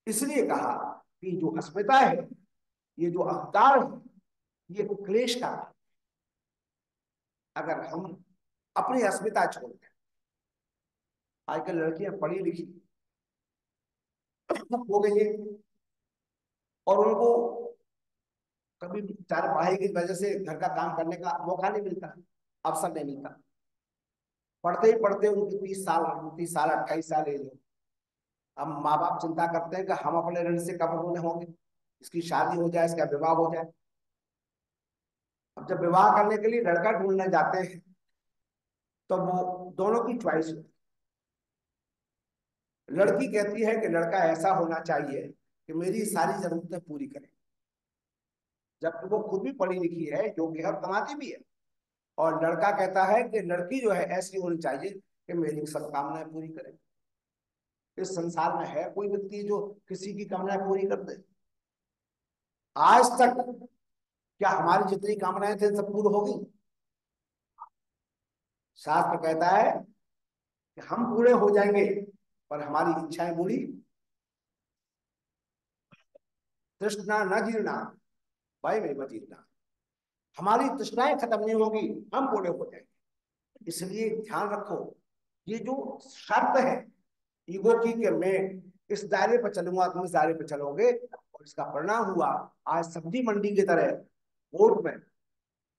इसलिए कहा कि जो अस्मिता है, ये जो अहंकार है, ये क्लेश का है। अगर हम अपनी अस्मिता छोड़ दें, आजकल लड़कियां पढ़ी लिखी हो गई है और उनको कभी चार पढ़ाई की वजह से घर का काम करने का मौका नहीं मिलता, अवसर नहीं मिलता। पढ़ते ही पढ़ते उनकी 30 साल 29 साल 28 साल एज हो। अब माँ बाप चिंता करते हैं कि हम अपने ऋण से कब रोने होंगे, इसकी शादी हो जाए, इसका विवाह हो जाए। अब जब विवाह करने के लिए लड़का ढूंढने जाते हैं तो वो दोनों की च्वाइस होती है। लड़की कहती है कि लड़का ऐसा होना चाहिए कि मेरी सारी जरूरतें पूरी करे, जबकि वो खुद भी पढ़ी लिखी है, योग्य है और कमाती भी है। और लड़का कहता है कि लड़की जो है ऐसी होनी चाहिए कि मेरी सब कामनाएं पूरी करे। इस संसार में है कोई व्यक्ति जो किसी की कामनाएं पूरी कर दे? आज तक क्या हमारी जितनी कामनाएं थे सब पूरी हो गई? शास्त्र कहता है कि हम पूरे हो जाएंगे, पर हमारी इच्छाएं पूरी। तृष्णा न जीर्णा भाई में जीर्णा, हमारी तृष्णाएं खत्म नहीं होगी, हम पूरे हो जाएंगे। इसलिए ध्यान रखो, ये जो शर्त है ईगो की कि मैं इस दायरे पर चलूंगा, तुम इस दायरे पर चलोगे, और इसका परिणाम हुआ आज सब्जी मंडी की तरह कोर्ट में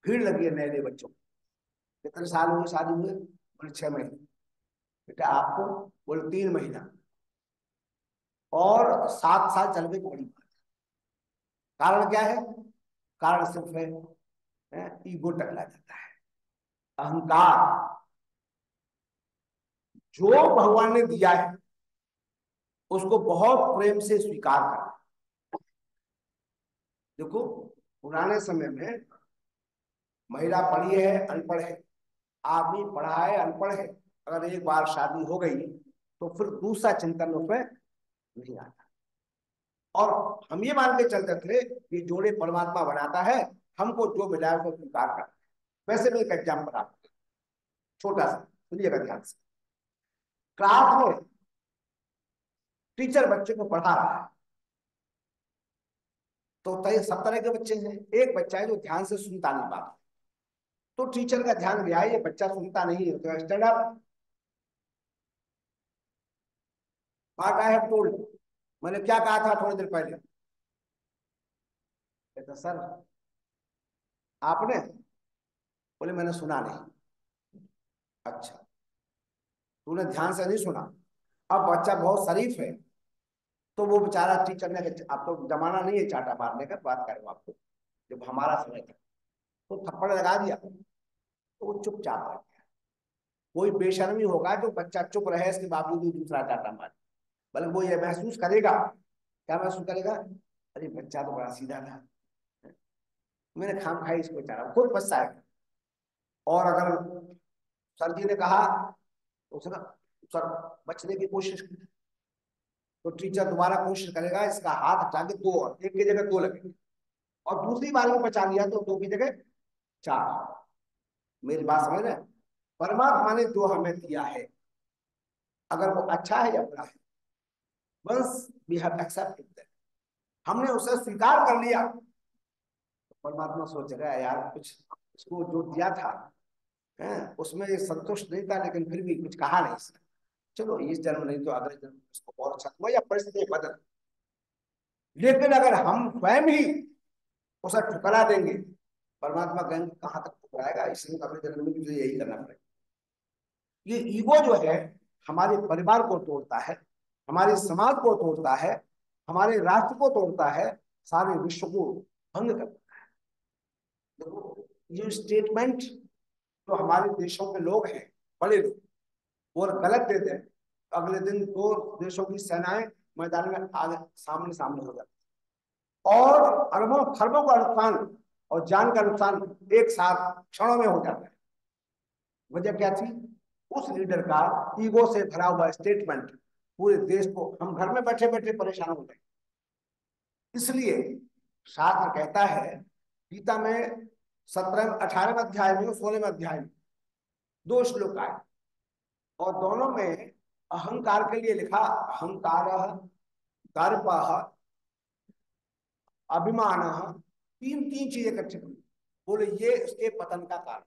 भीड़ लगी है नए नए बच्चों। कितने साल हुए शादी हुए? बोले 6 महीने। बेटा आपको? बोले 3 महीना। और 7 साल चल गई, बड़ी बात। कारण क्या है? कारण सिर्फ है ईगो टकरा जाता है, अहंकार। जो भगवान ने दिया है उसको बहुत प्रेम से स्वीकार करना। देखो पुराने समय में महिला पढ़ी है अनपढ़ है, आदमी पढ़ा है अनपढ़ है, अगर एक बार शादी हो गई तो फिर दूसरा चिंतन उसमें नहीं आता। और हम ये मान के चलते थे कि जोड़े परमात्मा बनाता है, हमको जो मिला है उसको स्वीकार करना है। वैसे में एक एग्जाम्पल आपको छोटा सा सुनिएगा ध्यान से। क्लास में टीचर बच्चे को पढ़ा रहा है तो सब तरह के बच्चे हैं। एक बच्चा है जो ध्यान से सुनता नहीं पाता, तो टीचर का ध्यान गया ये बच्चा सुनता नहीं है, तो stand up. What I have told, मैंने क्या कहा था थोड़ी देर पहले? कहता सर आपने? बोले मैंने सुना नहीं। अच्छा तूने ध्यान से नहीं सुना। अब बच्चा बहुत शरीफ है तो वो बेचारा टीचर ने, अब तो जमाना नहीं है चाटा मारने का, बात करें आपको जब हमारा समय था तो थप्पड़ लगा दिया तो वो चुपचाप रह गया। कोई बेशर्मी होगा जो बच्चा चुप रहे इसके बावजूद भी दूसरा चाटा मारे, बल्कि वो ये महसूस करेगा। क्या महसूस करेगा? अरे बच्चा तो बड़ा सीधा था, मैंने खाम खाई इसको, बेचारा खुद पछताएगा। और अगर सर जी ने कहा, उसने सर बचने की कोशिश की, तो टीचर दोबारा कोशिश करेगा, इसका हाथ हटा के 2 और 1 की जगह 2 लगेंगे, और दूसरी बार में बचा लिया तो 2 की जगह 4। मेरी बात समझ रहे हैं? परमात्मा ने जो हमें दिया है, अगर वो अच्छा है या बुरा है, once we have accepted that, हमने उसे स्वीकार कर लिया, तो परमात्मा सोचेगा यार कुछ उसको जो दिया था उसमें ये संतुष्ट नहीं था, लेकिन फिर भी कुछ कहा नहीं इसने, चलो इस जन्म नहीं तो अगले जन्म उसको बहुत अच्छा हुआ, या परिस्थिति बदल। लेकिन अगर हम स्वयं ही उसे ठुकरा देंगे, परमात्मा कहेंगे कहां तक ठुकराएगा, इसलिए अगले जन्म में तुझे यही करना पड़ेगा। ये ईगो जो है हमारे परिवार को तोड़ता है, हमारे समाज को तोड़ता है, हमारे राष्ट्र को तोड़ता है, सारे विश्व को भंग करता है। देखो ये स्टेटमेंट जो हमारे देशों के लोग हैं, बड़े लोग, वो गलत देते हैं, अगले दिन 2 देशों की सेनाएं मैदान में आगे सामने सामने हो जाती, और अरबों खरबों का नुकसान और जान का नुकसान एक साथ क्षणों में हो जाता है। वजह क्या थी? उस लीडर का ईगो से भरा हुआ स्टेटमेंट पूरे देश को, हम घर में बैठे बैठे परेशान हो गए। इसलिए शास्त्र कहता है, गीता में 18वें अध्याय में 16वें अध्याय में 2 श्लोक आए, और दोनों में अहंकार के लिए लिखा, अहंकार दर्प अभिमान, 3 चीजें इकट्ठे बोले ये उसके पतन का कारण।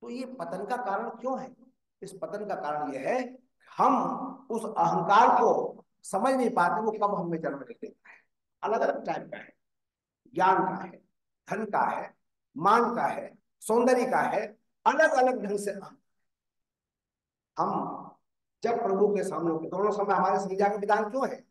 तो ये पतन का कारण क्यों है? इस पतन का कारण यह है हम उस अहंकार को समझ नहीं पाते, वो कब हमें जन्म ले देता है। अलग अलग टाइप का है, ज्ञान का है, धन का है, मान का है, सौंदर्य का है, अलग अलग ढंग से हम जब प्रभु के सामने होते, दोनों समय हमारे संज्ञा का विधान क्यों है?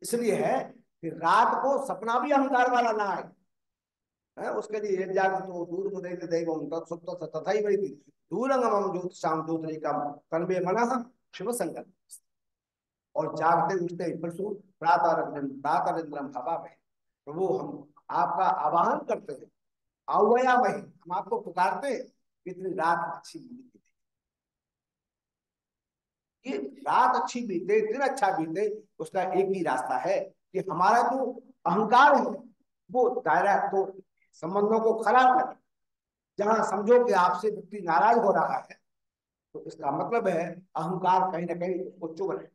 इसलिए है कि रात को सपना भी अहंकार वाला ना आए, उसके लिए जागतो दूर मुदैत दैवम तत्सुप्त तथैवैति दूरंगमं ज्योतिषां ज्योतिरेकं तन्मे मनः शिव संकल्प। और जागते उठते परसु प्रातरिंद्रम हवामहे, प्रभु हम आपका आवाहन करते हैं, आह्वयामहे, हम आपको पुकारते हैं, कितनी रात अच्छी बीते, ये रात अच्छी बीते, दिन अच्छा बीते, उसका एक ही रास्ता है कि हमारा जो अहंकार है वो दायरा तो संबंधों को खराब लगे। जहां समझो कि आपसे व्यक्ति नाराज हो रहा है, तो इसका मतलब है अहंकार कहीं ना कहीं उसको चुभ रहे।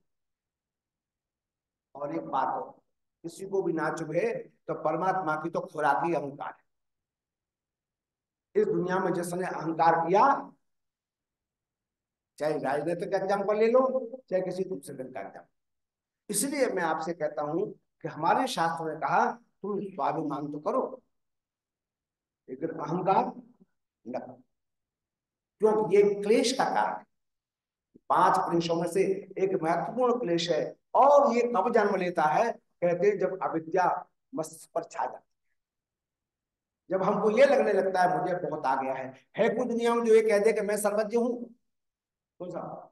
और एक बात हो, किसी को भी ना चुभे तो परमात्मा की तो खुराक ही अहंकार है। इस दुनिया में जिसने अहंकार किया, चाहे राजनीतिक एग्जाम्पल ले लो, चाहे किसी दूसरे दिन का एग्जाम्पल, इसलिए मैं आपसे कहता हूं कि हमारे शास्त्र ने कहा तुम स्वाभिमान तो करो, लेकिन अहंकार न, क्योंकि ये क्लेश का कारण है। 5 क्लेशों में से एक महत्वपूर्ण क्लेश है, और ये कब जन्म लेता है? कहते हैं जब अविद्या मस्तिष्क पर छा जाती है, जब हमको ये लगने लगता है मुझे बहुत आ गया है कोई दुनिया में जो ये कह दे कि मैं सर्वज्ञ हूं। कौन सा?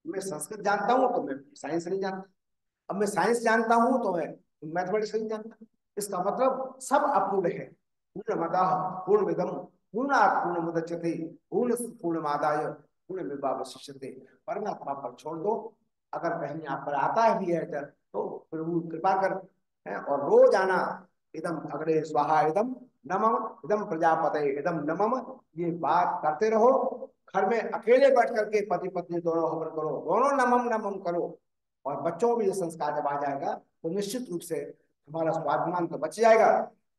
मैं संस्कृत जानता हूं तो मैं साइंस नहीं जानता, अब मैं साइंस जानता हूं तो मैं मैथमेटिक्स नहीं जानता। इसका मतलब सब अपूर्ण है। पूर्णमदः पूर्णमिदं पूर्णात् पूर्णमुदच्यते पूर्णमादाय पूर्णमेवावशिष्यते। परमात्मा पर छोड़ दो, अगर कहीं आप पर आता है भी है तो प्रभु कृपा कर है, और रोज आना इदम अग्रे स्वाहा इदम नमः इदम प्रजापते इदम नमः, ये बात करते रहो। घर में अकेले बैठ करके पति पत्नी दोनों हवन करो, दोनों नमम नमम करो, और बच्चों में ये संस्कार जब आ जाएगा तो निश्चित रूप से हमारा स्वाभिमान तो बच जाएगा,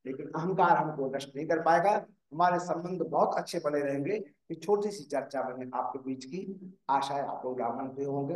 लेकिन अहंकार हमको नष्ट नहीं कर पाएगा। हमारे संबंध बहुत अच्छे बने रहेंगे। कि छोटी सी चर्चा बने आपके बीच की, आशा है आप लोग लाभान्वित होंगे।